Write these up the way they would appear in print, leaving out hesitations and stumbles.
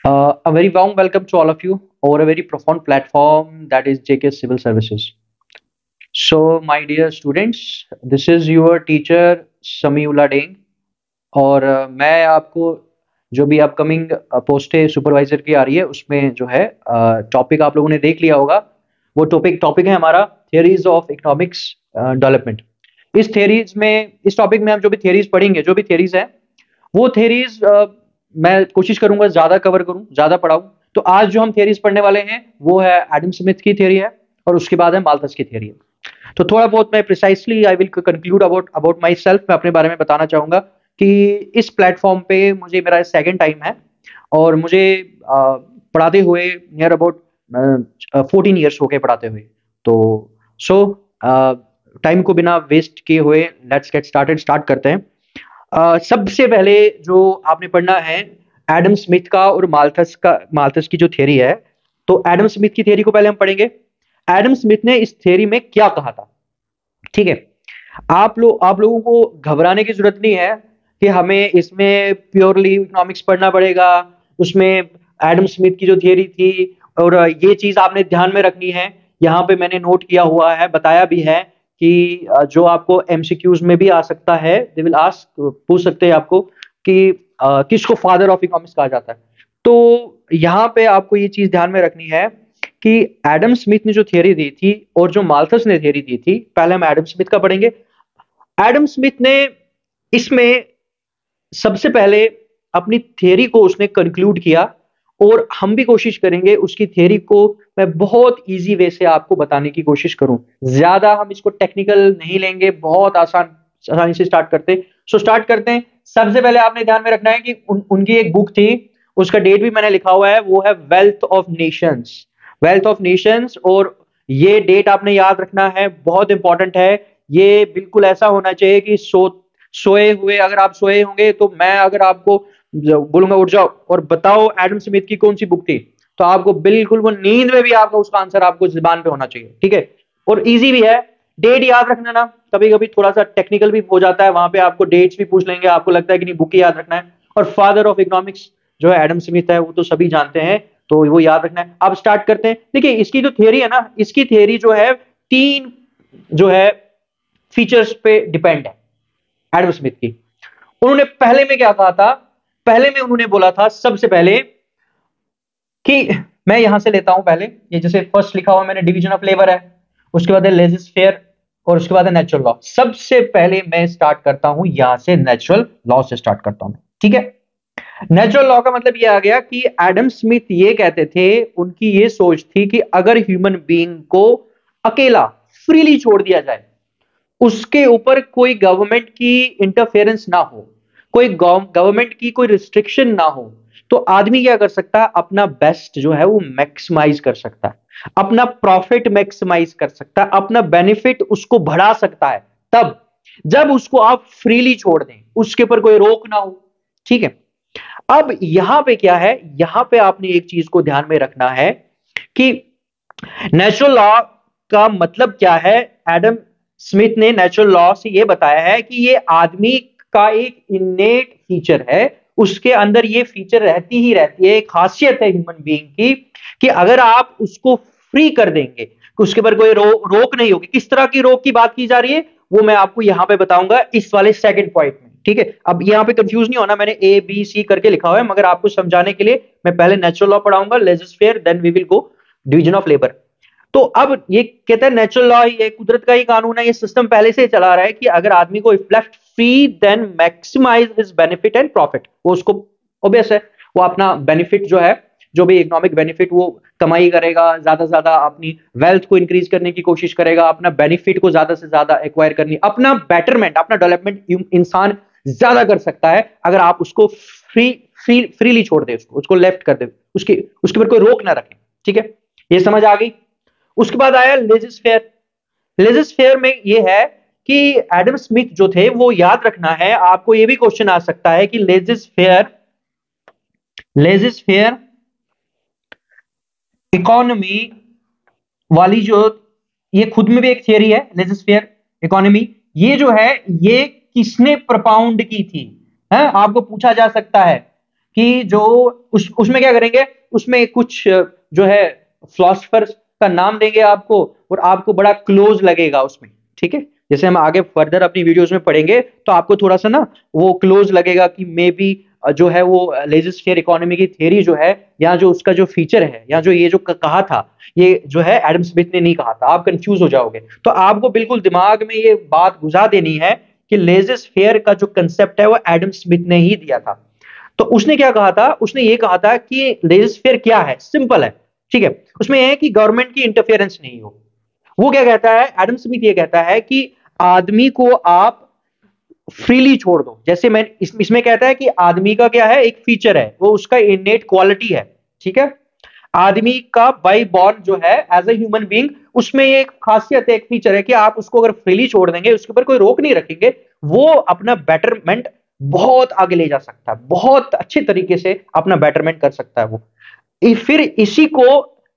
A very warm welcome to all of you over a very profound platform that is JK Civil Services. So, my dear students, this is your teacher Samiullah Deng और मैं आपको जो भी upcoming post है supervisor की आ रही है उसमें जो है टॉपिक आप लोगों ने देख लिया होगा। वो टॉपिक है हमारा थियरीज ऑफ इकोनॉमिक्स डेवलपमेंट। इस टॉपिक में हम जो भी थियरीज पढ़ेंगे, जो भी थियरीज हैं वो थियरीज मैं कोशिश करूंगा ज्यादा कवर करूं, ज्यादा पढ़ाऊं। तो आज जो हम थियरीज पढ़ने वाले हैं वो है एडम स्मिथ की थियरी है और उसके बाद है माल्थस की थियरी है। तो थोड़ा बहुत मैं precisely I will conclude about my self, मैं अपने बारे में बताना चाहूंगा कि इस प्लेटफॉर्म पे मुझे मेरा सेकेंड टाइम है और मुझे पढ़ाते हुए नियर अबाउट 14 ईयर्स हो गए पढ़ाते हुए। तो सो टाइम को बिना वेस्ट किए हुए लेट्स गेट स्टार्ट करते हैं। सबसे पहले जो आपने पढ़ना है एडम स्मिथ का और माल्थस की जो थियरी है। तो एडम स्मिथ की थियरी को पहले हम पढ़ेंगे। एडम स्मिथ ने इस थियरी में क्या कहा था, ठीक है। आप लोगों को घबराने की जरूरत नहीं है कि हमें इसमें प्योरली इकोनॉमिक्स पढ़ना पड़ेगा। उसमें एडम स्मिथ की जो थियरी थी और ये चीज आपने ध्यान में रखनी है। यहाँ पे मैंने नोट किया हुआ है, बताया भी है कि जो आपको एमसीक्यूज में भी आ सकता है, दे विल आस्क, पूछ सकते हैं आपको कि किसको फादर ऑफ इकोनॉमिक्स कहा जाता है। तो यहाँ पे आपको ये चीज ध्यान में रखनी है कि एडम स्मिथ ने जो थियरी दी थी और जो माल्थस ने थियरी दी थी, पहले हम एडम स्मिथ का पढ़ेंगे। एडम स्मिथ ने इसमें सबसे पहले अपनी थियरी को उसने कंक्लूड किया और हम भी कोशिश करेंगे उसकी थियरी को मैं बहुत इजी वे से आपको बताने की कोशिश करूं। ज्यादा हम इसको टेक्निकल नहीं लेंगे, बहुत आसानी से स्टार्ट करते हैं। सबसे पहले आपने ध्यान में रखना है कि उनकी एक बुक थी, उसका डेट भी मैंने लिखा हुआ है, वो है वेल्थ ऑफ नेशंस। और ये डेट आपने याद रखना है, बहुत इंपॉर्टेंट है। ये बिल्कुल ऐसा होना चाहिए कि सोए हुए, अगर आप सोए होंगे तो मैं अगर आपको बोलूंगा उठ जाओ और बताओ एडम स्मिथ की कौन सी बुक थी, तो आपको बिल्कुल वो नींद में भी आपका उसका आंसर आपको जुबान पे होना चाहिए, ठीक है। और इजी भी है, डेट याद रखना ना। कभी कभी थोड़ा सा टेक्निकल भी हो जाता है, वहां पे आपको डेट्स भी पूछ लेंगे, आपको लगता है कि नहीं बुक याद रखना है। और फादर ऑफ इकोनॉमिक्स जो है एडम स्मिथ है, वो तो सभी जानते हैं, तो वो याद रखना है। अब स्टार्ट करते हैं। देखिए इसकी जो थियरी है ना, इसकी थियरी जो है तीन जो है फीचर्स पे डिपेंड है एडम स्मिथ की। उन्होंने पहले में क्या कहा था, पहले में उन्होंने बोला था सबसे पहले कि मैं यहां से लेता हूं पहले, ये जैसे फर्स्ट लिखा हुआ मैंने डिवीजन ऑफ लेबर है, उसके बाद है लेजिस फेयर और उसके बाद है नेचुरल लॉ। सबसे पहले मैं स्टार्ट करता हूं यहां से, नेचुरल लॉ से स्टार्ट करता हूं, ठीक है। नेचुरल लॉ का मतलब ये आ गया कि एडम स्मिथ ये कहते थे, उनकी ये सोच थी कि अगर ह्यूमन बीइंग को अकेला फ्रीली छोड़ दिया जाए, उसके ऊपर कोई गवर्नमेंट की इंटरफेरेंस ना हो, कोई गवर्नमेंट की कोई रिस्ट्रिक्शन ना हो, तो आदमी क्या कर सकता है, अपना बेस्ट जो है वो मैक्सिमाइज कर सकता है, अपना प्रॉफिट मैक्सिमाइज कर सकता है, अपना बेनिफिट उसको बढ़ा सकता है, तब जब उसको आप फ्रीली छोड़ दें, उसके ऊपर कोई रोक ना हो, ठीक है। अब यहां पे क्या है, यहां पे आपने एक चीज को ध्यान में रखना है कि नेचुरल लॉ का मतलब क्या है। एडम स्मिथ ने नेचुरल लॉ से यह बताया है कि ये आदमी का एक इनेट फीचर है, उसके अंदर ये फीचर रहती ही रहती है, एक खासियत है ह्यूमन बीइंग की कि अगर आप उसको फ्री कर देंगे, उसके ऊपर कोई रोक नहीं होगी। किस तरह की रोक की बात की जा रही है वो मैं आपको यहां पे बताऊंगा इस वाले सेकंड पॉइंट में, ठीक है। अब यहां पे कंफ्यूज नहीं होना, मैंने ए बी सी करके लिखा हुआ है, मगर आपको समझाने के लिए मैं पहले नेचुरल लॉ पढ़ाऊंगा, laissez faire, then we will go division of labour. तो अब ये कहता है नेचुरल लॉ, ये कुदरत का ही कानून है, ये सिस्टम पहले से चला रहा है कि अगर आदमी को if left free then maximise his benefit and profit. वो उसको ऑब्वियस है, वो अपना बेनिफिट जो है, जो भी इकोनॉमिक बेनिफिट, वो कमाई करेगा, ज्यादा से ज्यादा अपनी वेल्थ को इंक्रीज करने की कोशिश करेगा, अपना बेनिफिट को ज्यादा से ज्यादा एक्वायर करनी, अपना बेटरमेंट, अपना डेवलपमेंट इंसान ज्यादा कर सकता है अगर आप उसको फ्रीली छोड़ दे, उसको लेफ्ट कर दे, उसके ऊपर कोई रोक ना रखें, ठीक है। ये समझ आ गई। उसके बाद आया लेजिस फेयर। लेजिस फेयर में यह है कि एडम स्मिथ जो थे, वो याद रखना है, आपको यह भी क्वेश्चन आ सकता है कि लेजिस फेयर इकोनॉमी वाली जो, ये खुद में भी एक थियरी है, लेजिस फेयर इकोनॉमी, ये जो है ये किसने propound की थी, है? आपको पूछा जा सकता है कि जो उसमें क्या करेंगे, उसमें कुछ जो है फिलोसफर का नाम देंगे आपको, और आपको बड़ा क्लोज लगेगा उसमें, ठीक है। जैसे हम आगे फर्दर अपनी वीडियोस में पढ़ेंगे तो आपको थोड़ा सा ना वो क्लोज लगेगा कि मे बी जो है वो लेजिस फेयर इकोनॉमी की थ्योरी जो है, या जो उसका जो फीचर है, या जो ये जो कहा था, ये जो है एडम स्मिथ ने नहीं कहा था, आप कंफ्यूज हो जाओगे। तो आपको बिल्कुल दिमाग में ये बात घुसा देनी है कि लेजिस फेयर का जो कंसेप्ट है वो एडम स्मिथ ने ही दिया था। तो उसने क्या कहा था, उसने ये कहा था कि लेजिस फेयर क्या है, सिंपल है, ठीक है। उसमें यह है कि गवर्नमेंट की इंटरफेरेंस नहीं हो। वो क्या कहता है, एडम स्मिथ ये कहता है कि आदमी को आप फ्रीली छोड़ दो। जैसे मैं इसमें कहता है कि आदमी का क्या है, एक फीचर है, वो उसका इनेट क्वालिटी है, ठीक है। आदमी का बाई बॉर्न जो है एज ए ह्यूमन बीइंग, उसमें ये एक खासियत है, एक फीचर है कि आप उसको अगर फ्रीली छोड़ देंगे, उसके ऊपर कोई रोक नहीं रखेंगे, वो अपना बेटरमेंट बहुत आगे ले जा सकता है, बहुत अच्छे तरीके से अपना बेटरमेंट कर सकता है वो। फिर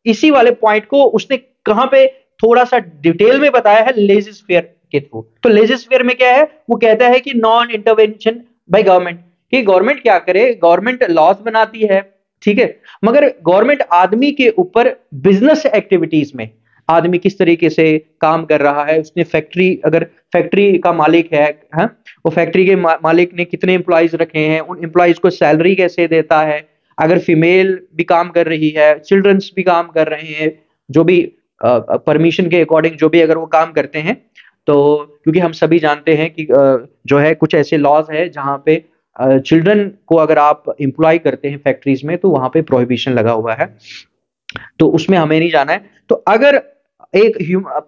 इसी वाले पॉइंट को उसने कहां पे थोड़ा सा डिटेल में बताया है, लेजिस फेयर के थ्रू। तो लेजिस फेयर में क्या है, वो कहता है कि नॉन इंटरवेंशन बाय गवर्नमेंट, कि गवर्नमेंट क्या करे, गवर्नमेंट लॉज बनाती है, ठीक है, मगर गवर्नमेंट आदमी के ऊपर बिजनेस एक्टिविटीज में आदमी किस तरीके से काम कर रहा है, उसने फैक्ट्री, अगर फैक्ट्री का मालिक है, हाँ, वो फैक्ट्री के मालिक ने कितने एम्प्लॉयज रखे हैं, उन एम्प्लॉयज को सैलरी कैसे देता है, अगर फीमेल भी काम कर रही है, चिल्ड्रंस भी काम कर रहे हैं, जो भी परमिशन के अकॉर्डिंग जो भी अगर वो काम करते हैं, तो क्योंकि हम सभी जानते हैं कि जो है कुछ ऐसे लॉज है जहाँ पे चिल्ड्रन को अगर आप एम्प्लॉय करते हैं फैक्ट्रीज में, तो वहां पे प्रोहिबिशन लगा हुआ है, तो उसमें हमें नहीं जाना है। तो अगर एक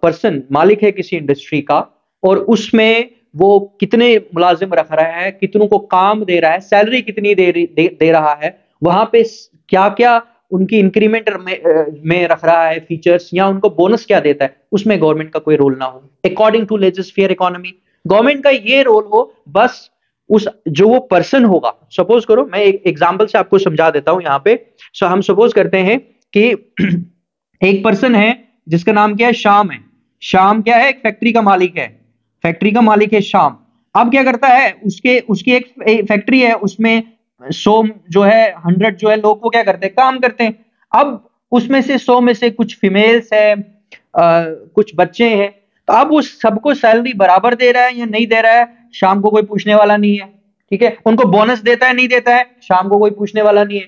पर्सन मालिक है किसी इंडस्ट्री का, और उसमें वो कितने मुलाजिम रख रहा है, कितनों को काम दे रहा है, सैलरी कितनी दे रहा है, वहां पे क्या क्या उनकी इंक्रीमेंट में रख रहा है फीचर्स, या उनको बोनस क्या देता है, उसमें गवर्नमेंट का कोई रोल ना हो, according to laissez faire economy. Government का ये रोल हो बस उस जो वो पर्सन होगा, सपोज करो, मैं एक एग्जांपल से आपको समझा देता हूं यहाँ पे। सो हम सपोज करते हैं कि एक पर्सन है जिसका नाम क्या है, श्याम है। श्याम क्या है, एक फैक्ट्री का मालिक है, फैक्ट्री का मालिक है श्याम। अब क्या करता है, उसके उसकी एक फैक्ट्री है, उसमें 100 जो है 100 जो है लोग वो क्या करते हैं, काम करते हैं। अब उसमें से 100 में से कुछ फीमेल्स है, कुछ बच्चे हैं, तो अब वो सबको सैलरी बराबर दे रहा है या नहीं दे रहा है, शाम को कोई पूछने वाला नहीं है, ठीक है। उनको बोनस देता है नहीं देता है, शाम को कोई पूछने वाला नहीं है।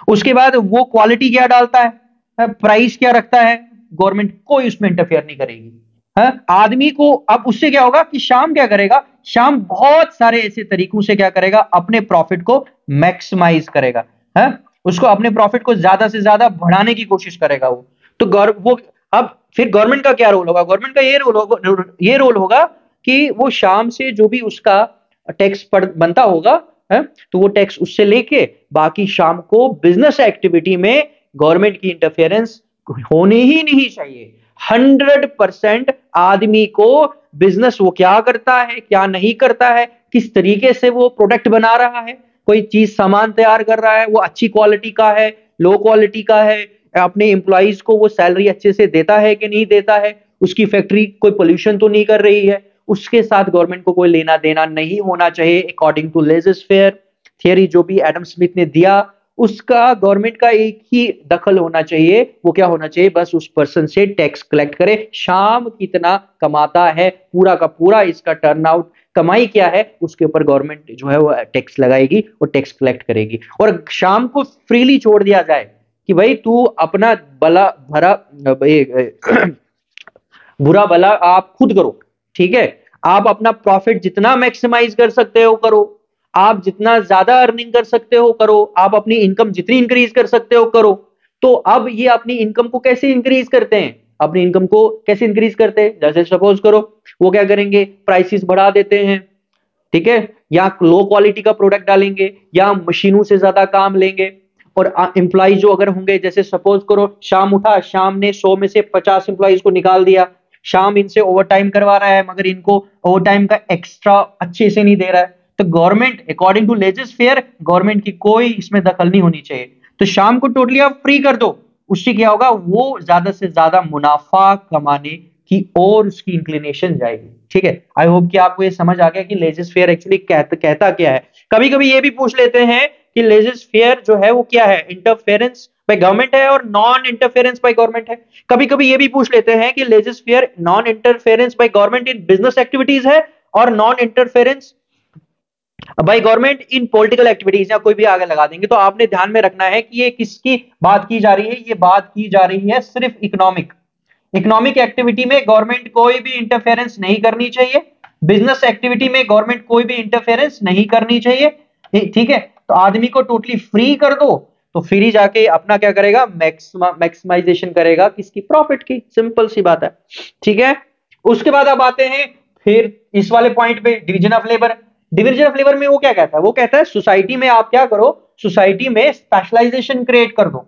उसके बाद वो क्वालिटी क्या डालता है, प्राइस क्या रखता है, गवर्नमेंट कोई उसमें इंटरफेयर नहीं करेगी। है आदमी को अब उससे क्या होगा कि शाम क्या करेगा, शाम बहुत सारे ऐसे तरीकों से क्या करेगा, अपने प्रॉफिट को मैक्सिमाइज करेगा, है उसको अपने प्रॉफिट को ज्यादा से ज्यादा बढ़ाने की कोशिश करेगा वो। तो वो अब फिर गवर्नमेंट का क्या रोल होगा, गवर्नमेंट का ये रोल होगा कि वो शाम से जो भी उसका टैक्स बनता होगा, है तो वो टैक्स उससे लेके बाकी शाम को बिजनेस एक्टिविटी में गवर्नमेंट की इंटरफेरेंस होनी ही नहीं चाहिए। 100% आदमी को बिजनेस वो क्या करता है, क्या नहीं करता है, किस तरीके से वो प्रोडक्ट बना रहा है, कोई चीज सामान तैयार कर रहा है, वो अच्छी क्वालिटी का है, लो क्वालिटी का है, अपने एम्प्लॉइज को वो सैलरी अच्छे से देता है कि नहीं देता है, उसकी फैक्ट्री कोई पोल्यूशन तो नहीं कर रही है, उसके साथ गवर्नमेंट को कोई लेना देना नहीं होना चाहिए। According to laissez fair theory जो भी एडम स्मिथ ने दिया, उसका गवर्नमेंट का एक ही दखल होना चाहिए, वो क्या होना चाहिए, बस उस पर्सन से टैक्स कलेक्ट करे। शाम कितना कमाता है, पूरा का पूरा इसका टर्नआउट कमाई क्या है, उसके ऊपर गवर्नमेंट जो है वो टैक्स लगाएगी और टैक्स कलेक्ट करेगी। और शाम को फ्रीली छोड़ दिया जाए कि भाई तू अपना भला भरा बुरा भला आप खुद करो, ठीक है। आप अपना प्रॉफिट जितना मैक्सिमाइज कर सकते हो करो, आप जितना ज्यादा अर्निंग कर सकते हो करो, आप अपनी इनकम जितनी इंक्रीज कर सकते हो करो। तो अब ये अपनी इनकम को कैसे इंक्रीज करते हैं, अपनी इनकम को कैसे इंक्रीज करते हैं, जैसे सपोज करो वो क्या करेंगे, प्राइसेस बढ़ा देते हैं, ठीक है, या लो क्वालिटी का प्रोडक्ट डालेंगे, या मशीनों से ज्यादा काम लेंगे। और एम्प्लॉय जो अगर होंगे, जैसे सपोज करो शाम उठा, शाम ने 100 में से 50 एम्प्लॉइज को निकाल दिया, शाम इनसे ओवर टाइम करवा रहा है, मगर इनको ओवर टाइम का एक्स्ट्रा अच्छे से नहीं दे रहा है, तो government according to laissez faire government की कोई इसमें दखल नहीं होनी चाहिए। तो शाम को टोटली आप फ्री कर दो, उससे क्या होगा, वो ज्यादा से ज्यादा मुनाफा कमाने की और उसकी इंक्लिनेशन जाएगी, ठीक है। आई होप कि आपको ये समझ आ गया कि लेजिस फेयर एक्चुअली कहता क्या है। कभी कभी ये भी पूछ लेते हैं कि लेजर फेयर जो है वो क्या है, इंटरफेरेंस बाय गवर्नमेंट है और नॉन इंटरफेरेंस बाय गवर्नमेंट है। कभी कभी ये भी पूछ लेते हैं कि laissez faire non interference by government in business activities है और non interference by government in political activities, या कोई भी आगे लगा देंगे। तो आपने ध्यान में रखना है कि ये किसकी बात की जा रही है, ये बात की जा रही है सिर्फ इकोनॉमिक एक्टिविटी में गवर्नमेंट कोई भी इंटरफेरेंस नहीं करनी चाहिए, बिजनेस एक्टिविटी में गवर्नमेंट कोई भी इंटरफेरेंस नहीं करनी चाहिए। ठीक है, तो आदमी को टोटली फ्री कर दो तो फ्री जाके अपना क्या करेगा, मैक्सिमाइजेशन करेगा किसकी, प्रॉफिट की। सिंपल सी बात है। ठीक है, उसके बाद अब आते हैं फिर इस वाले पॉइंट पे, division of labour. Division of labour में वो क्या कहता है, वो कहता है सोसाइटी में आप क्या करो, सोसाइटी में स्पेशलाइजेशन क्रिएट कर दो।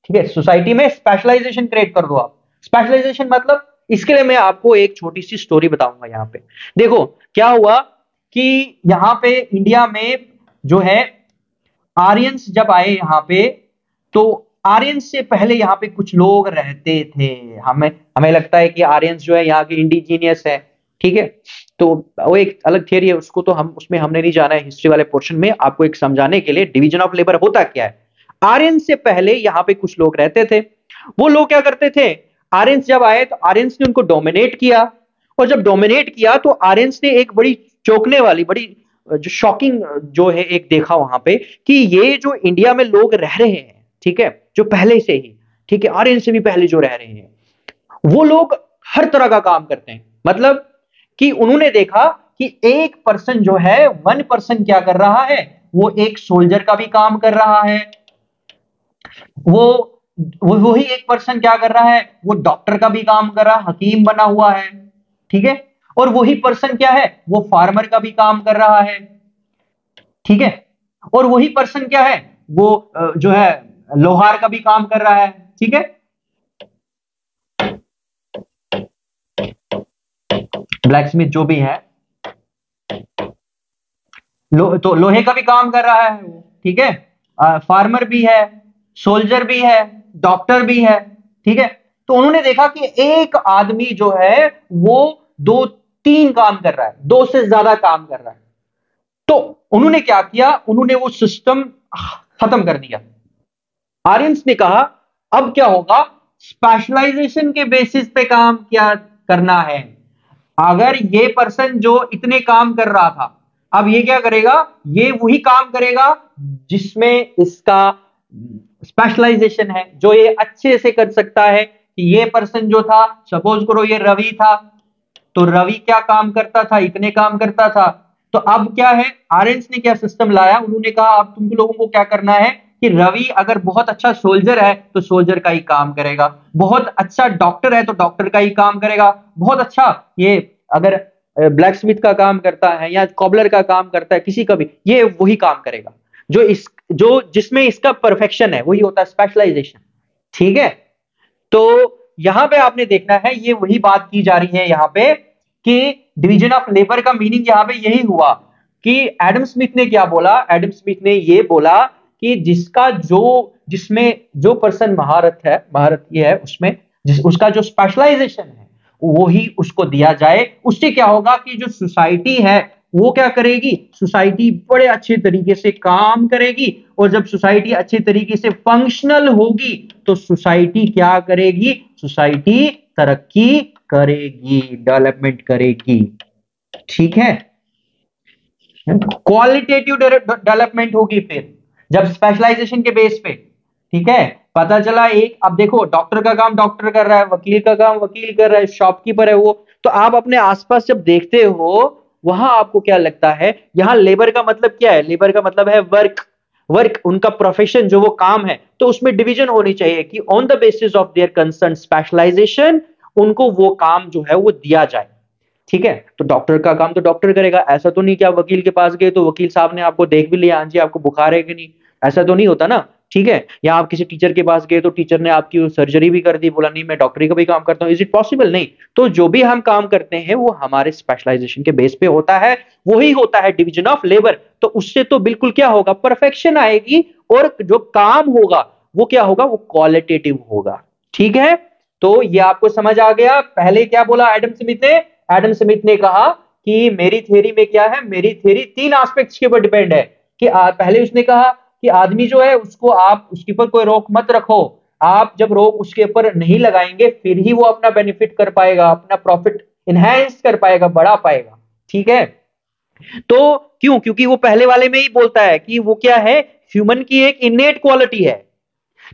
ठीक है, सोसाइटी में स्पेशलाइजेशन क्रिएट कर दो आप। स्पेशलाइजेशन मतलब, इसके लिए मैं आपको एक छोटी सी स्टोरी बताऊंगा। यहां पे देखो क्या हुआ कि यहां पे इंडिया में जो है आर्यंस जब आए यहाँ पे, तो आर्यंस से पहले यहाँ पे कुछ लोग रहते थे। हमें हमें लगता है कि आर्यंस जो है यहाँ के इंडिजीनियस है। ठीक है, तो वो एक अलग थियरी है, उसको तो हम उसमें हमने नहीं जाना है हिस्ट्री वाले पोर्शन में। आपको एक समझाने के लिए डिवीजन ऑफ लेबर होता क्या है। आर्यंस से पहले यहाँ पे कुछ लोग रहते थे। वो लोग क्या करते थे, आर्यंस जब आए तो आर्यंस ने उनको डोमिनेट किया, और जब डोमिनेट किया तो आर्यंस ने एक बड़ी चौंकने वाली, बड़ी जो शॉकिंग जो है एक देखा वहां पे, कि ये जो इंडिया में लोग रह रहे हैं, ठीक है, जो पहले से ही, ठीक है, आर्यन से भी पहले जो रह रहे हैं, वो लोग हर तरह का काम करते हैं। मतलब कि उन्होंने देखा कि एक पर्सन जो है, 1 पर्सन क्या कर रहा है, वो एक सोल्जर का भी काम कर रहा है, वो वही एक पर्सन क्या कर रहा है, वो डॉक्टर का भी काम कर रहा है, हकीम बना हुआ है। ठीक है, और वही पर्सन क्या है, वो फार्मर का भी काम कर रहा है। ठीक है, और वही पर्सन क्या है, वो जो है लोहार का भी काम कर रहा है। ठीक है, ब्लैक स्मिथ जो भी है, तो लोहे का भी काम कर रहा है। ठीक है, फार्मर भी है, सोल्जर भी है, डॉक्टर भी है। ठीक है, तो उन्होंने देखा कि एक आदमी जो है वो 2-3 काम कर रहा है, 2 से ज्यादा काम कर रहा है। तो उन्होंने क्या किया, उन्होंने वो सिस्टम खत्म कर दिया। आर्यंस ने कहा अब क्या होगा, स्पेशलाइजेशन के बेसिस पे काम क्या करना है। अगर ये पर्सन जो इतने काम कर रहा था, अब ये क्या करेगा, ये वही काम करेगा जिसमें इसका स्पेशलाइजेशन है, जो ये अच्छे से कर सकता है। कि ये पर्सन जो था, सपोज करो ये रवि था, तो रवि क्या काम करता था, इतने काम करता था। तो अब क्या है, आर्यंस ने क्या सिस्टम लाया, उन्होंने कहा अब तुम लोगों को क्या करना है कि रवि अगर बहुत अच्छा सोल्जर है तो सोल्जर का ही काम करेगा, बहुत अच्छा डॉक्टर है तो डॉक्टर का ही काम करेगा, बहुत अच्छा ये अगर ब्लैक स्मिथ का काम करता है या कॉबलर का काम करता है, किसी का भी, ये वही काम करेगा जो जिसमें इसका परफेक्शन है, वही होता है स्पेशलाइजेशन। ठीक है, तो यहां पे आपने देखना है, ये वही बात की जा रही है यहां पे कि डिवीजन ऑफ लेबर का मीनिंग यहां पे यही हुआ कि एडम स्मिथ ने क्या बोला, एडम स्मिथ ने ये बोला कि जिसमें जो पर्सन महारत ये है, उसमें उसका जो स्पेशलाइजेशन है वो ही उसको दिया जाए। उससे क्या होगा कि जो सोसाइटी है वो क्या करेगी, सोसाइटी बड़े अच्छे तरीके से काम करेगी, और जब सोसाइटी अच्छे तरीके से फंक्शनल होगी तो सोसाइटी क्या करेगी, सोसाइटी तरक्की करेगी, डेवलपमेंट करेगी। ठीक है, क्वालिटेटिव डेवलपमेंट होगी फिर जब स्पेशलाइजेशन के बेस पे। ठीक है, पता चला एक, अब देखो डॉक्टर का काम डॉक्टर कर रहा है, वकील का काम वकील कर रहा है, शॉपकीपर है वो, तो आप अपने आसपास जब देखते हो वहां आपको क्या लगता है, यहां लेबर का मतलब क्या है, लेबर का मतलब है वर्क उनका प्रोफेशन, जो वो काम है। तो उसमें डिवीजन होनी चाहिए कि on the basis of their concern specialisation उनको वो काम जो है वो दिया जाए। ठीक है, तो डॉक्टर का काम तो डॉक्टर करेगा, ऐसा तो नहीं कि आप वकील के पास गए तो वकील साहब ने आपको देख भी लिया, हाँ जी आपको बुखार है कि नहीं, ऐसा तो नहीं होता ना। ठीक है, या आप किसी टीचर के पास गए तो टीचर ने आपकी सर्जरी भी कर दी, बोला नहीं मैं डॉक्टरी का भी काम करता हूं, इज इट पॉसिबल, नहीं। तो जो भी हम काम करते हैं वो हमारे स्पेशलाइजेशन के बेस पे होता है, वही होता है डिवीजन ऑफ लेबर। तो उससे तो बिल्कुल क्या होगा, परफेक्शन आएगी, और जो काम होगा वो क्या होगा, वो क्वालिटेटिव होगा। ठीक है, तो ये आपको समझ आ गया। पहले क्या बोला एडम स्मिथ ने, एडम स्मिथ ने कहा कि मेरी थ्योरी में क्या है, मेरी थ्योरी 3 एस्पेक्ट्स के ऊपर डिपेंड है। कि पहले उसने कहा कि आदमी जो है उसको आप उसके ऊपर कोई रोक मत रखो। आप जब रोक उसके ऊपर नहीं लगाएंगे फिर ही वो अपना बेनिफिट कर पाएगा, अपना प्रॉफिट इनहैंस कर पाएगा, बढ़ा पाएगा। ठीक है, तो क्यों? क्योंकि वो पहले वाले में ही बोलता है कि वो क्या है, ह्यूमन की एक इनेट क्वालिटी है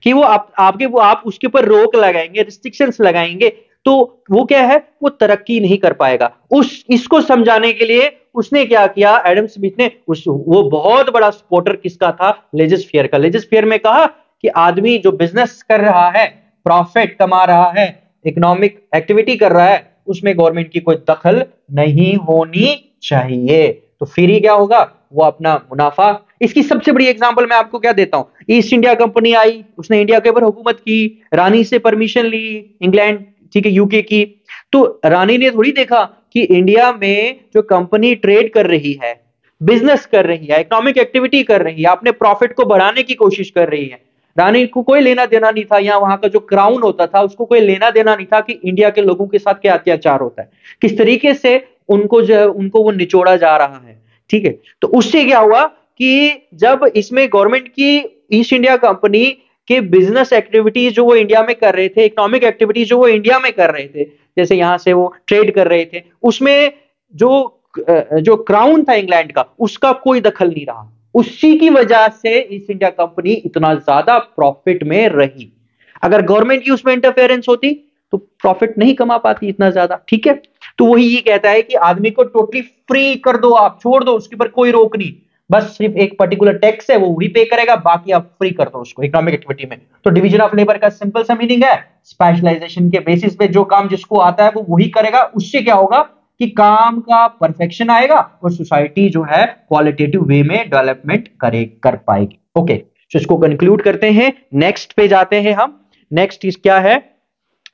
कि वो आप उसके ऊपर रोक लगाएंगे, रिस्ट्रिक्शंस लगाएंगे तो वो क्या है, वो तरक्की नहीं कर पाएगा। उस इसको समझाने के लिए उसने क्या किया, एडम स्मिथ ने वो बहुत बड़ा सपोर्टर किसका था, लेजिस्फेयर का। लेजिस्फेयर में कहा कि आदमी जो बिजनेस कर रहा है, प्रॉफिट कमा रहा है, इकोनॉमिक एक्टिविटी कर रहा है, उसमें गवर्नमेंट की कोई दखल नहीं होनी चाहिए। तो फिर ही क्या होगा, वो अपना मुनाफा। इसकी सबसे बड़ी एग्जांपल मैं आपको क्या देता हूं, ईस्ट इंडिया कंपनी आई, उसने इंडिया के ऊपर हुकूमत की, रानी से परमिशन ली, इंग्लैंड, ठीक है, यूके की। तो रानी ने थोड़ी देखा कि इंडिया में जो कंपनी ट्रेड कर रही है, बिजनेस कर रही है, इकोनॉमिक एक्टिविटी कर रही है, अपने प्रॉफिट को बढ़ाने की कोशिश कर रही है, रानी को कोई लेना देना नहीं था, या वहां का जो क्राउन होता था उसको कोई लेना देना नहीं था कि इंडिया के लोगों के साथ क्या अत्याचार होता है, किस तरीके से उनको वो निचोड़ा जा रहा है। ठीक है, तो उससे क्या हुआ कि जब इसमें गवर्नमेंट की, ईस्ट इंडिया कंपनी के बिजनेस एक्टिविटीज जो वो इंडिया में कर रहे थे, इकोनॉमिक एक्टिविटीज जो वो इंडिया में कर रहे थे, जैसे यहां से वो ट्रेड कर रहे थे, उसमें जो जो क्राउन था इंग्लैंड का, उसका कोई दखल नहीं रहा। उसी की वजह से ईस्ट इंडिया कंपनी इतना ज्यादा प्रॉफिट में रही। अगर गवर्नमेंट की उसमें इंटरफेरेंस होती तो प्रॉफिट नहीं कमा पाती इतना ज्यादा। ठीक है, तो वही ये कहता है कि आदमी को टोटली फ्री कर दो, आप छोड़ दो, उसके ऊपर कोई रोक नहीं, बस सिर्फ एक पर्टिकुलर टैक्स है वो वही पे करेगा, बाकी आप फ्री कर दो उसको इकोनॉमिक एक्टिविटी में। तो डिवीजन ऑफ लेबर का सिंपल सा मीनिंग है, स्पेशलाइजेशन के बेसिस पे जो काम जिसको आता है वो वही करेगा। उससे क्या होगा कि काम का परफेक्शन आएगा और सोसाइटी जो है क्वालिटेटिव वे में डेवलपमेंट कर पाएगी। ओके, तो इसको कंक्लूड करते हैं, नेक्स्ट पे जाते हैं हम। नेक्स्ट चीज क्या है,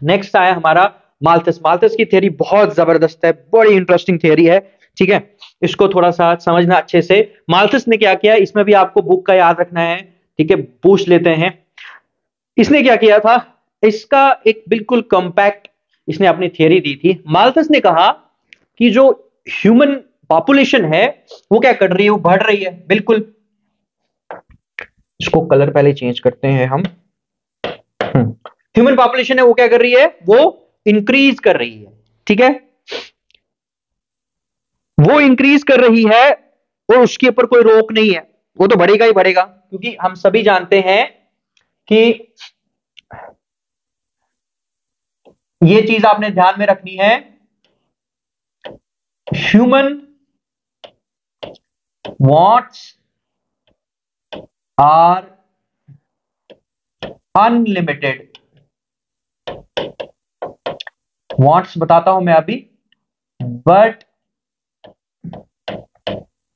नेक्स्ट आया हमारा माल्थस। माल्थस की थ्योरी बहुत जबरदस्त है, बड़ी इंटरेस्टिंग थ्योरी है। ठीक है, इसको थोड़ा सा समझना अच्छे से। माल्थस ने क्या किया, इसमें भी आपको बुक का याद रखना है। ठीक है, पूछ लेते हैं। इसने क्या किया था, इसका एक बिल्कुल कॉम्पैक्ट इसने अपनी थ्योरी दी थी। माल्थस ने कहा कि जो ह्यूमन पॉपुलेशन है वो क्या कर रही है, वो बढ़ रही है। बिल्कुल, इसको कलर पहले चेंज करते हैं हम। ह्यूमन पॉपुलेशन है वो क्या कर रही है, वो इंक्रीज कर रही है। ठीक है, वो इंक्रीज कर रही है और उसके ऊपर कोई रोक नहीं है, वो तो बढ़ेगा ही बढ़ेगा। क्योंकि हम सभी जानते हैं कि ये चीज आपने ध्यान में रखनी है, human wants are unlimited. wants बताता हूं मैं अभी, but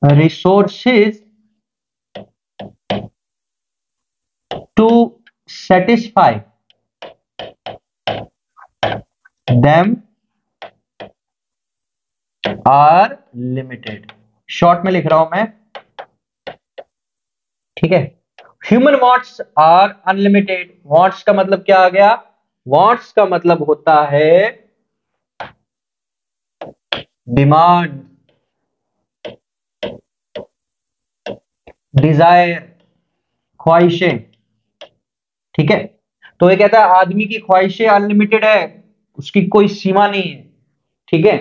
resources to satisfy them are limited। Short में लिख रहा हूं मैं। ठीक है, human wants are unlimited. Wants का मतलब क्या आ गया, वांट्स का मतलब होता है डिमांड, डिजायर, ख्वाहिशें। ठीक है, तो ये कहता है आदमी की ख्वाहिशें अनलिमिटेड है, उसकी कोई सीमा नहीं है। ठीक है,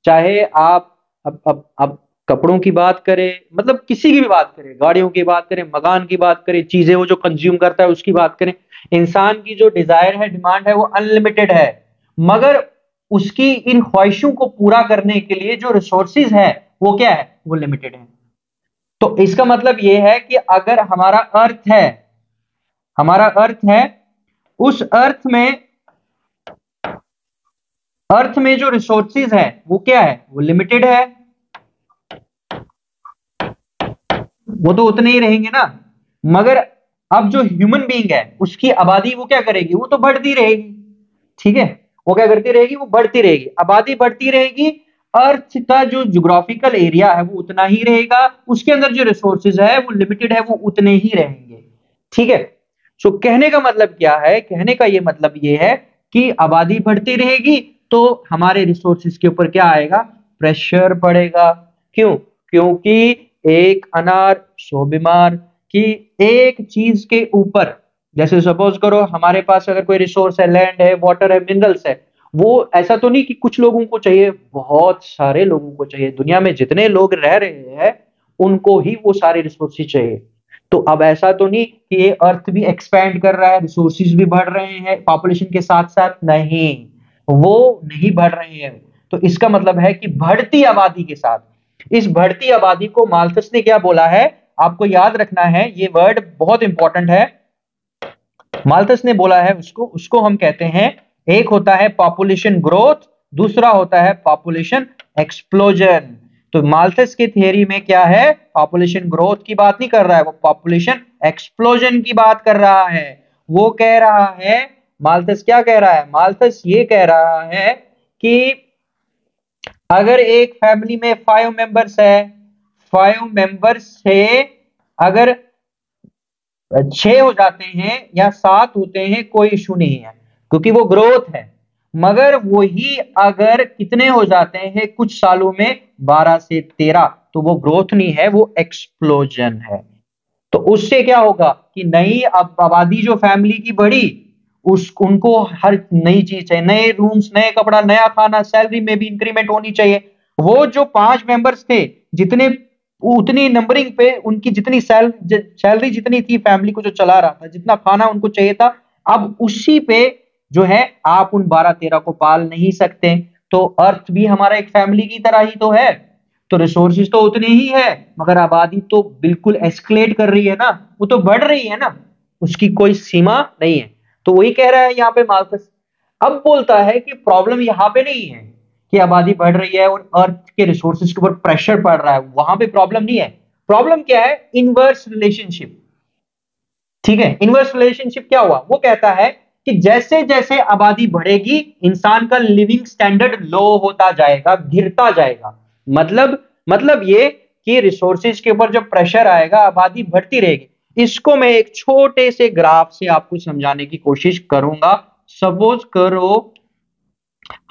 चाहे आप अब कपड़ों की बात करें, मतलब किसी की भी बात करें, गाड़ियों की बात करें, मकान की बात करें, चीजें वो जो कंज्यूम करता है उसकी बात करें, इंसान की जो डिजायर है, डिमांड है, वो अनलिमिटेड है। मगर उसकी इन ख्वाहिशों को पूरा करने के लिए जो रिसोर्सेज है वो क्या है, वो लिमिटेड है। तो इसका मतलब ये है कि अगर हमारा अर्थ है, उस अर्थ में जो रिसोर्सेज है वो क्या है, वो लिमिटेड है। वो तो उतने ही रहेंगे ना, मगर अब जो ह्यूमन बीइंग है उसकी आबादी वो क्या करेगी, वो तो बढ़ती रहेगी। ठीक है, वो क्या करती रहेगी, वो बढ़ती रहेगी, आबादी बढ़ती रहेगी। अर्थ का जो ज्योग्राफिकल एरिया है वो उतना ही रहेगा, उसके अंदर जो रिसोर्सेज है वो लिमिटेड है, वो उतने ही रहेंगे। ठीक है, सो कहने का मतलब क्या है, कहने का ये मतलब ये है कि आबादी बढ़ती रहेगी तो हमारे रिसोर्सेज के ऊपर क्या आएगा, प्रेशर पड़ेगा। क्यों? क्योंकि एक अनार 100 बीमार कि एक चीज के ऊपर, जैसे सपोज करो हमारे पास अगर कोई रिसोर्स है, लैंड है, वाटर है, मिनरल्स है, वो ऐसा तो नहीं कि कुछ लोगों को चाहिए, बहुत सारे लोगों को चाहिए। दुनिया में जितने लोग रह रहे हैं उनको ही वो सारे रिसोर्सेज चाहिए। तो अब ऐसा तो नहीं कि ये अर्थ भी एक्सपैंड कर रहा है, रिसोर्सेज भी बढ़ रहे हैं पॉपुलेशन के साथ साथ, नहीं, वो नहीं बढ़ रहे हैं। तो इसका मतलब है कि बढ़ती आबादी के साथ, इस बढ़ती आबादी को माल्थस ने क्या बोला है, आपको याद रखना है, ये वर्ड बहुत इंपॉर्टेंट है। माल्थस ने बोला है उसको उसको हम कहते हैं, एक होता है पॉपुलेशन ग्रोथ, दूसरा होता है पॉपुलेशन एक्सप्लोजन। तो माल्थस की थियरी में क्या है, पॉपुलेशन ग्रोथ की बात नहीं कर रहा है, वो पॉपुलेशन एक्सप्लोजन की बात कर रहा है। वो कह रहा है, माल्थस क्या कह रहा है, माल्थस ये कह रहा है कि अगर एक फैमिली में 5 मेंबर्स है, 5 मेंबर्स से अगर 6 हो जाते हैं या 7 होते हैं, कोई इशू नहीं है क्योंकि वो ग्रोथ है। मगर वही अगर कितने हो जाते हैं कुछ सालों में, 12 से 13, तो वो ग्रोथ नहीं है, वो एक्सप्लोजन है। तो उससे क्या होगा कि नई आबादी जो फैमिली की बढ़ी, उस उनको हर नई चीज चाहिए, नए रूम्स, नए कपड़ा, नया खाना, सैलरी में भी इंक्रीमेंट होनी चाहिए। वो जो 5 मेंबर्स थे, जितने उतनी नंबरिंग पे उनकी जितनी सैलरी जितनी थी, फैमिली को जो चला रहा था, जितना खाना उनको चाहिए था, अब उसी पे जो है आप उन 12-13 को पाल नहीं सकते। तो अर्थ भी हमारा एक फैमिली की तरह ही तो है। तो रिसोर्सेज तो उतने ही है, मगर आबादी तो बिल्कुल एस्केलेट कर रही है ना, वो तो बढ़ रही है ना, उसकी कोई सीमा नहीं है। तो वही कह रहा है यहाँ पे मार्कस। अब बोलता है कि प्रॉब्लम यहाँ पे नहीं है कि आबादी बढ़ रही है और अर्थ के रिसोर्सेज के ऊपर प्रेशर पड़ रहा है, वहां पे प्रॉब्लम नहीं है। प्रॉब्लम क्या है, इनवर्स रिलेशनशिप। ठीक है, इनवर्स रिलेशनशिप क्या हुआ, वो कहता है कि जैसे जैसे आबादी बढ़ेगी, इंसान का लिविंग स्टैंडर्ड लो होता जाएगा, गिरता जाएगा। मतलब ये कि रिसोर्सेज के ऊपर जब प्रेशर आएगा, आबादी बढ़ती रहेगी। इसको मैं एक छोटे से ग्राफ से आपको समझाने की कोशिश करूंगा। सपोज करो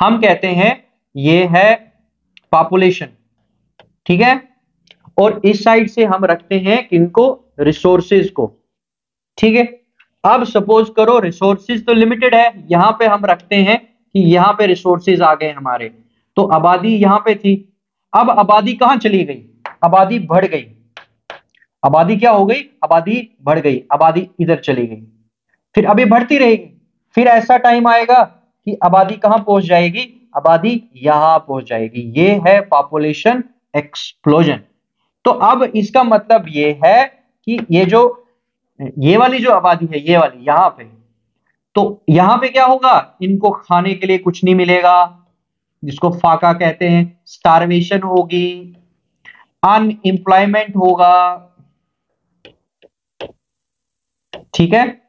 हम कहते हैं ये है पॉपुलेशन, ठीक है, और इस साइड से हम रखते हैं किनको, रिसोर्सेज को। ठीक है, अब सपोज करो रिसोर्सेज तो लिमिटेड है, यहां पे हम रखते हैं कि यहां पे रिसोर्सेज आ गए हमारे, तो आबादी यहां पे थी। अब आबादी कहां चली गई, आबादी बढ़ गई। आबादी क्या हो गई, आबादी बढ़ गई, आबादी इधर चली गई, फिर अभी बढ़ती रहेगी। फिर ऐसा टाइम आएगा कि आबादी कहां पहुंच जाएगी, आबादी यहां पहुंच जाएगी। ये है पॉपुलेशन एक्सप्लोजन। तो अब इसका मतलब ये है कि ये वाली जो आबादी है, ये वाली यहां पे, तो यहां पे क्या होगा, इनको खाने के लिए कुछ नहीं मिलेगा, जिसको फाका कहते हैं, स्टारवेशन होगी, अनएम्प्लॉयमेंट होगा। ठीक है,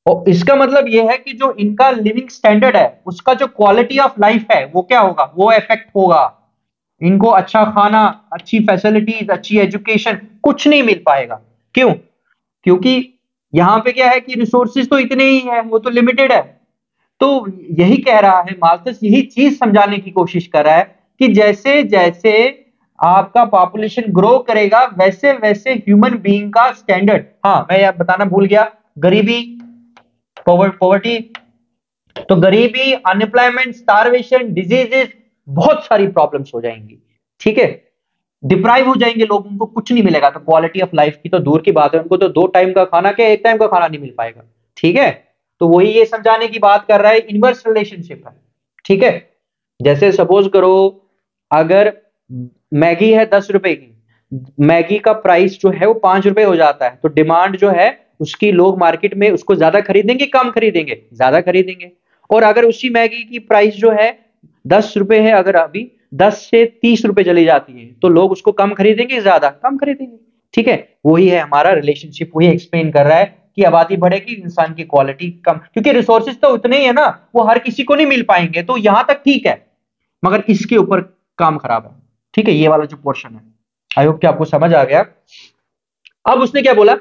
और इसका मतलब यह है कि जो इनका लिविंग स्टैंडर्ड है, उसका जो क्वालिटी ऑफ लाइफ है, वो क्या होगा, वो इफेक्ट होगा। इनको अच्छा खाना, अच्छी फैसिलिटीज, अच्छी एजुकेशन कुछ नहीं मिल पाएगा। क्यों, क्योंकि यहां पे क्या है कि रिसोर्सेज तो इतने ही है, वो तो लिमिटेड है। तो यही कह रहा है माल्थस, यही चीज समझाने की कोशिश कर रहा है कि जैसे जैसे आपका पॉपुलेशन ग्रो करेगा, वैसे वैसे ह्यूमन बीइंग का स्टैंडर्ड, हाँ मैं यह बताना भूल गया, गरीबी, पॉवर्टी, तो गरीबी, अनएम्प्लॉयमेंट, स्टारवेशन, डिजीजेस, बहुत सारी प्रॉब्लम्स हो जाएंगी। ठीक है, डिप्राइव हो जाएंगे लोग, उनको कुछ नहीं मिलेगा। तो क्वालिटी ऑफ लाइफ की तो दूर की बात है, उनको तो 2 टाइम का खाना, क्या 1 टाइम का खाना नहीं मिल पाएगा। ठीक है, तो वही ये समझाने की बात कर रहा है, इनवर्स रिलेशनशिप है। ठीक है, जैसे सपोज करो अगर मैगी है 10 रुपए की, मैगी का प्राइस जो है वो 5 रुपए हो जाता है, तो डिमांड जो है उसकी, लोग मार्केट में उसको ज्यादा खरीदेंगे, कम खरीदेंगे, ज्यादा खरीदेंगे। और अगर उसी मैगी की प्राइस जो है 10 रुपए है, अगर अभी 10 से 30 रुपए चली जाती है, तो लोग उसको कम खरीदेंगे, ज्यादा कम खरीदेंगे। ठीक है, वही है हमारा रिलेशनशिप, वही एक्सप्लेन कर रहा है कि आबादी बढ़ेगी, इंसान की क्वालिटी कम, क्योंकि रिसोर्सेज तो उतने ही है ना, वो हर किसी को नहीं मिल पाएंगे। तो यहां तक ठीक है, मगर इसके ऊपर काम खराब है। ठीक है, ये वाला जो पोर्शन है, आई होप कि आपको समझ आ गया। अब उसने क्या बोला,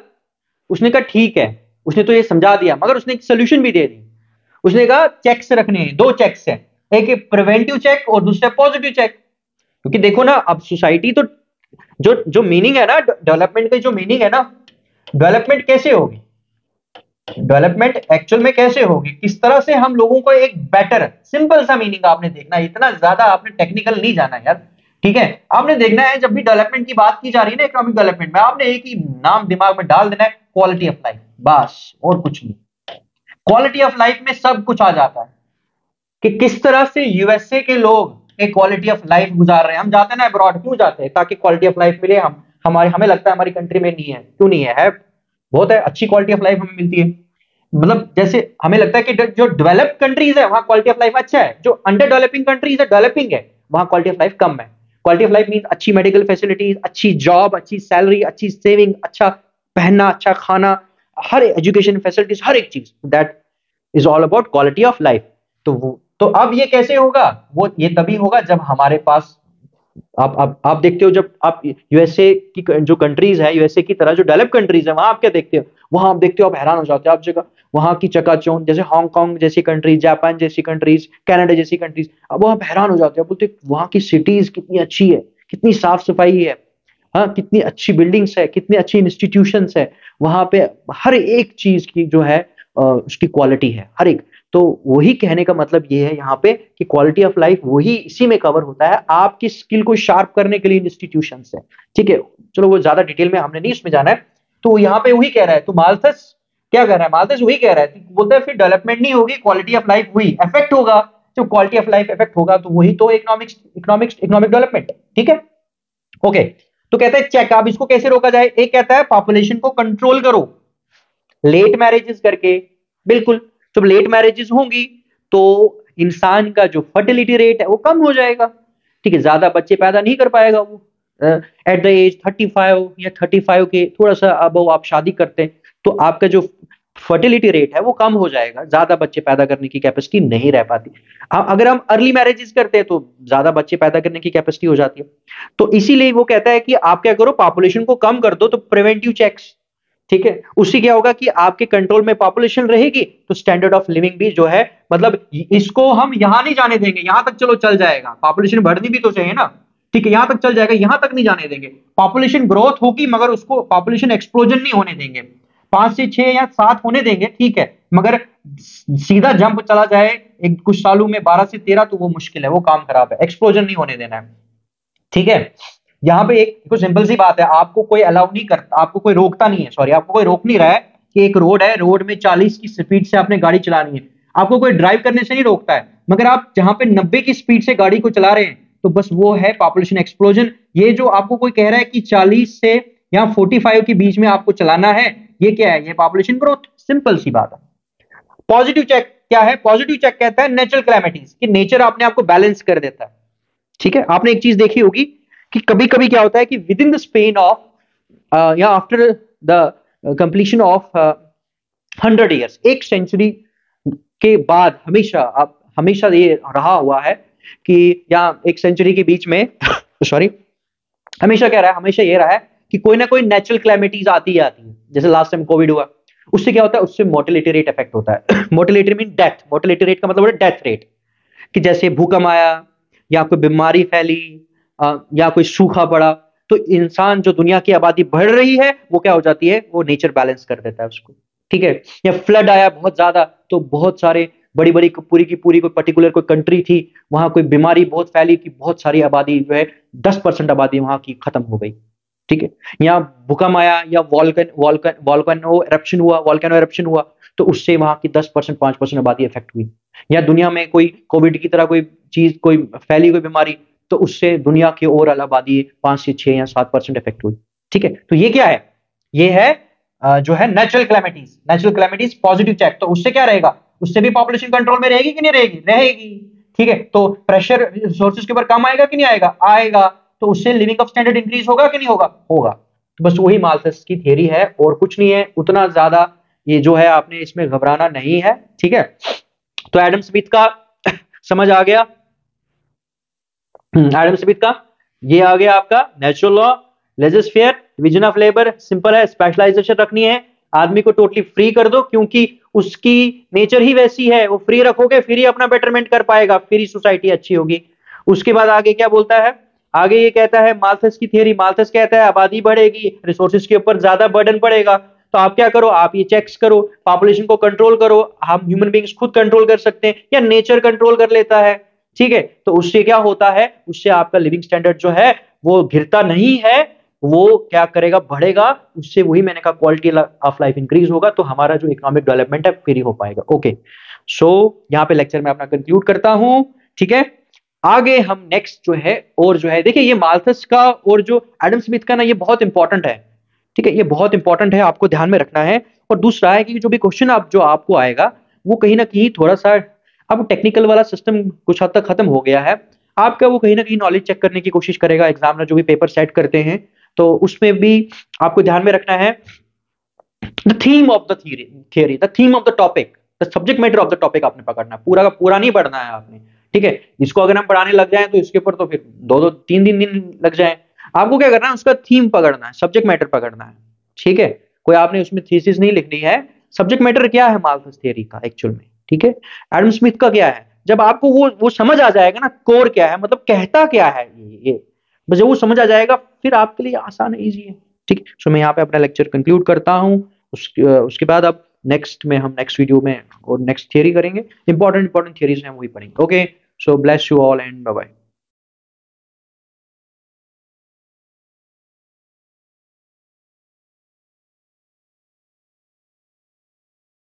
उसने कहा ठीक है, उसने तो ये समझा दिया, मगर उसने एक सोल्यूशन भी दे दी। उसने कहा चेक्स रखने हैं, 2 चेक्स हैं, एक प्रिवेंटिव चेक और दूसरा पॉजिटिव चेक। क्योंकि देखो ना, अब सोसाइटी तो, जो जो मीनिंग है ना डेवलपमेंट का, जो मीनिंग है ना, डेवलपमेंट कैसे होगी, डेवलपमेंट एक्चुअल में कैसे होगी, किस तरह से हम लोगों को एक बेटर, सिंपल सा मीनिंग आपने देखना है, इतना ज्यादा आपने टेक्निकल नहीं जाना यार, ठीक है। आपने देखना है जब भी डेवलपमेंट की बात की जा रही है ना इकोनॉमिक डेवलपमेंट में, आपने एक ही नाम दिमाग में डाल देना है, क्वालिटी ऑफ लाइफ, बस और कुछ नहीं। क्वालिटी ऑफ लाइफ में सब कुछ आ जाता है कि किस तरह से यूएसए के लोग एक क्वालिटी ऑफ लाइफ गुजार रहे हैं। हम जाते हैं ना अब्रॉड, क्यों जाते हैं, ताकि क्वालिटी ऑफ लाइफ मिले। हम हमारे हमें लगता है हमारी कंट्री में नहीं है, क्यों नहीं है, बहुत है, अच्छी क्वालिटी ऑफ लाइफ हमें मिलती है। मतलब जैसे हमें लगता है कि जो डेवलप्ड कंट्रीज है वहां क्वालिटी ऑफ लाइफ अच्छा है, जो अंडर डेवलपिंग कंट्रीज है, डेवलपिंग है, वहां क्वालिटी ऑफ लाइफ कम है। क्वालिटी ऑफ लाइफ मीन अच्छी मेडिकल फैसिलिटीज, अच्छी जॉब, अच्छी सैलरी, अच्छी सेविंग, अच्छा पहनना, अच्छा खाना, हर एजुकेशन फैसिलिटीज, हर एक चीज, that is all about quality of life. तो अब ये कैसे होगा, वो ये तभी होगा जब हमारे पास, आप देखते हो जब आप यूएसए की जो कंट्रीज है, यूएसए की तरह जो डेवलप कंट्रीज है, वहां आप क्या देखते हो, वहां आप देखते हो आप हैरान हो जाते हो, आप जगह वहां की चकाचौंध, जैसे हांगकांग जैसी कंट्रीज, जापान जैसी कंट्रीज, कनाडा जैसी कंट्रीज, अब वो आप हैरान हो जाते हो, बोलते वहां की सिटीज कितनी अच्छी है, कितनी साफ सफाई है, हाँ कितनी अच्छी बिल्डिंग्स है, कितनी अच्छी इंस्टीट्यूशंस है, वहां पे हर एक चीज की जो है उसकी क्वालिटी है, हर एक। तो वही कहने का मतलब ये है यहाँ पे कि क्वालिटी ऑफ लाइफ वही इसी में कवर होता है, आपकी स्किल को शार्प करने के लिए इंस्टीट्यूशंस है, ठीक है। चलो वो ज्यादा डिटेल में हमने नहीं इसमें जाना है। तो यहाँ पे वही कह रहा है, तो माल्थस क्या कह रहा है, माल्थस वही कह रहा है, बोलता है फिर डेवलपमेंट नहीं होगी, क्वालिटी ऑफ लाइफ वही इफेक्ट होगा, जो क्वालिटी ऑफ लाइफ इफेक्ट होगा तो वही तो इकोनॉमिक्स इकोनॉमिक्स इकोनॉमिक डेवलपमेंट, ठीक है। ओके, तो कहते हैं चेक, अब इसको कैसे रोका जाए, एक कहता है पॉपुलेशन को कंट्रोल करो लेट मैरिजेस करके, बिल्कुल। जब लेट मैरिजेस होंगी तो इंसान का जो फर्टिलिटी रेट है वो कम हो जाएगा, ठीक है, ज्यादा बच्चे पैदा नहीं कर पाएगा वो। एट द एज 35 या 35 के थोड़ा सा अब आप शादी करते हैं तो आपका जो फर्टिलिटी रेट है वो कम हो जाएगा, ज्यादा बच्चे पैदा करने की कैपेसिटी नहीं रह पाती। अगर हम अर्ली मैरिजेस करते हैं तो ज्यादा बच्चे पैदा करने की कैपेसिटी हो जाती है। तो इसीलिए वो कहता है कि आप क्या करो, पॉपुलेशन को कम कर दो, तो प्रिवेंटिव चेक्स, ठीक है, उससे क्या होगा कि आपके कंट्रोल में पॉपुलेशन रहेगी तो स्टैंडर्ड ऑफ लिविंग भी जो है, मतलब इसको हम यहां नहीं जाने देंगे, यहां तक चलो चल जाएगा, पॉपुलेशन बढ़नी भी तो चाहिए ना, ठीक है, यहां तक चल जाएगा, यहां तक नहीं जाने देंगे। पॉपुलेशन ग्रोथ होगी मगर उसको पॉपुलेशन एक्सप्लोजन नहीं होने देंगे, 5 से 6 या 7 होने देंगे, ठीक है, मगर सीधा जंप चला जाए एक कुछ सालों में 12 से 13, तो वो मुश्किल है, वो काम खराब है, एक्सप्लोजन नहीं होने देना है, ठीक है। यहाँ पे एक कुछ सिंपल सी बात है, आपको कोई अलाउ नहीं करता, आपको कोई रोकता नहीं है, सॉरी, आपको कोई रोक नहीं रहा है कि एक रोड है, रोड में 40 की स्पीड से आपने गाड़ी चलानी है, आपको कोई ड्राइव करने से नहीं रोकता है, मगर आप जहां पे 90 की स्पीड से गाड़ी को चला रहे हैं तो बस वो है पॉपुलेशन एक्सप्लोजन। ये जो आपको कोई कह रहा है कि 40 से या 45 के बीच में आपको चलाना है, ये क्या है, ये पॉपुलेशन ग्रोथ, सिंपल सी बात है। पॉजिटिव चेक क्या है, पॉजिटिव चेक कहता है नेचुरल क्लैमिटीज, कि नेचर अपने आप को बैलेंस कर देता है, ठीक है। आपने एक चीज देखी होगी कि कभी कभी क्या होता है कि within the span of या after the completion of 100 years, एक सेंचुरी के बाद, हमेशा आप हमेशा ये रहा हुआ है कि या एक सेंचुरी के बीच में सॉरी, हमेशा क्या रहा है, हमेशा ये रहा है कि कोई ना कोई नेचुरल क्लैमिटीज आती ही आती है। जैसे लास्ट टाइम कोविड हुआ, उससे क्या होता है, उससे मोर्टेलिटी रेट इफेक्ट होता है mortality mean death, mortality rate का मतलब है डेथ रेट, कि जैसे भूकंप आया या कोई बीमारी फैली या कोई सूखा पड़ा, तो इंसान जो दुनिया की आबादी बढ़ रही है वो क्या हो जाती है, वो नेचर बैलेंस कर देता है उसको, ठीक है। या फ्लड आया बहुत ज्यादा, तो बहुत सारे बड़ी बड़ी पूरी की पूरी कोई पर्टिकुलर कोई कंट्री थी, वहां कोई बीमारी बहुत फैली कि बहुत सारी आबादी जो है 10% आबादी वहां की खत्म हो गई, ठीक है। या भूकंप आया या वॉल्केनो एरप्शन हुआ, तो उससे वहां की 10% 5% आबादी इफेक्ट हुई। या दुनिया में कोई कोविड की तरह कोई चीज कोई फैली कोई बीमारी, तो उससे दुनिया की ओवरऑल आबादी 5 से 6 या 7% इफेक्ट हुई, ठीक है। तो ये क्या है, ये है जो है natural calamities, natural calamities positive check, तो उससे क्या रहेगा, उससे भी पॉपुलेशन कंट्रोल में रहेगी कि नहीं रहेगी, रहेगी, ठीक है। तो प्रेशर रिसोर्सेज के ऊपर कम आएगा कि नहीं आएगा, आएगा, तो उससे लिविंग ऑफ स्टैंडर्ड इंक्रीज होगा कि नहीं होगा, होगा। तो बस वही माल्थस की थ्योरी है और कुछ नहीं है, उतना ज्यादा ये जो है आपने इसमें घबराना नहीं है, ठीक है। तो एडम स्मिथ का समझ आ गया, एडम स्मिथ का ये आ गया आपका natural law, laissez division of labour, simple है, स्पेशलाइजेशन रखनी है, आदमी को टोटली फ्री कर दो क्योंकि उसकी नेचर ही वैसी है, वो फ्री रखोगे फिर ही अपना बेटरमेंट कर पाएगा, फिर ही सोसाइटी अच्छी होगी। उसके बाद आगे क्या बोलता है, आगे ये कहता है माल्थस की थियरी, माल्थस कहता है आबादी बढ़ेगी, रिसोर्सेज के ऊपर ज्यादा बर्डन पड़ेगा, तो आप क्या करो, आप ये चेक्स करो, पॉपुलेशन को कंट्रोल करो, हम ह्यूमन बींग्स खुद कंट्रोल कर सकते हैं या नेचर कंट्रोल कर लेता है, ठीक है। तो उससे क्या होता है, उससे आपका लिविंग स्टैंडर्ड जो है वो गिरता नहीं है, वो क्या करेगा, बढ़ेगा। उससे वही मैंने कहा क्वालिटी ऑफ लाइफ इंक्रीज होगा, तो हमारा जो इकोनॉमिक डेवलपमेंट है फ्री हो पाएगा। ओके, सो यहाँ पे लेक्चर में अपना कंक्लूड करता हूं, ठीक है। आगे हम नेक्स्ट जो है, और जो है देखिए ये माल्थस का और जो एडम स्मिथ का ना, ये बहुत इंपॉर्टेंट है, ठीक है, ये बहुत इंपॉर्टेंट है, आपको ध्यान में रखना है। और दूसरा है कि जो भी क्वेश्चन आप जो आपको आएगा वो कहीं ना कहीं थोड़ा सा, अब टेक्निकल वाला सिस्टम कुछ हद तक खत्म हो गया है, आपका वो कहीं ना कहीं नॉलेज चेक करने की कोशिश करेगा एग्जामिनर जो भी पेपर सेट करते हैं, तो उसमें भी आपको ध्यान में रखना है the theme of the theory, the theme of the topic, the subject matter of the topic आपने पकड़ना है, पूरा का पूरा नहीं पढ़ना है आपने, ठीक है। इसको अगर हम पढ़ाने लग जाए तो इसके ऊपर तो फिर दो दो तीन दिन लग जाए। आपको क्या करना है, उसका थीम पकड़ना है, सब्जेक्ट मैटर पकड़ना है, ठीक है। कोई आपने उसमें थीसिस नहीं लिखनी है, सब्जेक्ट मैटर क्या है माल्थस थियरी का एक्चुअल में, ठीक है। एडम स्मिथ का क्या है, जब आपको वो समझ आ जाएगा ना, कोर क्या है, मतलब कहता क्या है ये बस जब वो समझ आ जाएगा फिर आपके लिए आसान है, इजी है, ठीक है। सो मैं यहाँ पे अपना लेक्चर कंक्लूड करता हूँ। उसके बाद अब नेक्स्ट में हम नेक्स्ट वीडियो में और नेक्स्ट थियरी करेंगे, इंपॉर्टेंट थियरीज हैं वही पढ़ेंगे। Okay, so bless you all and bye bye.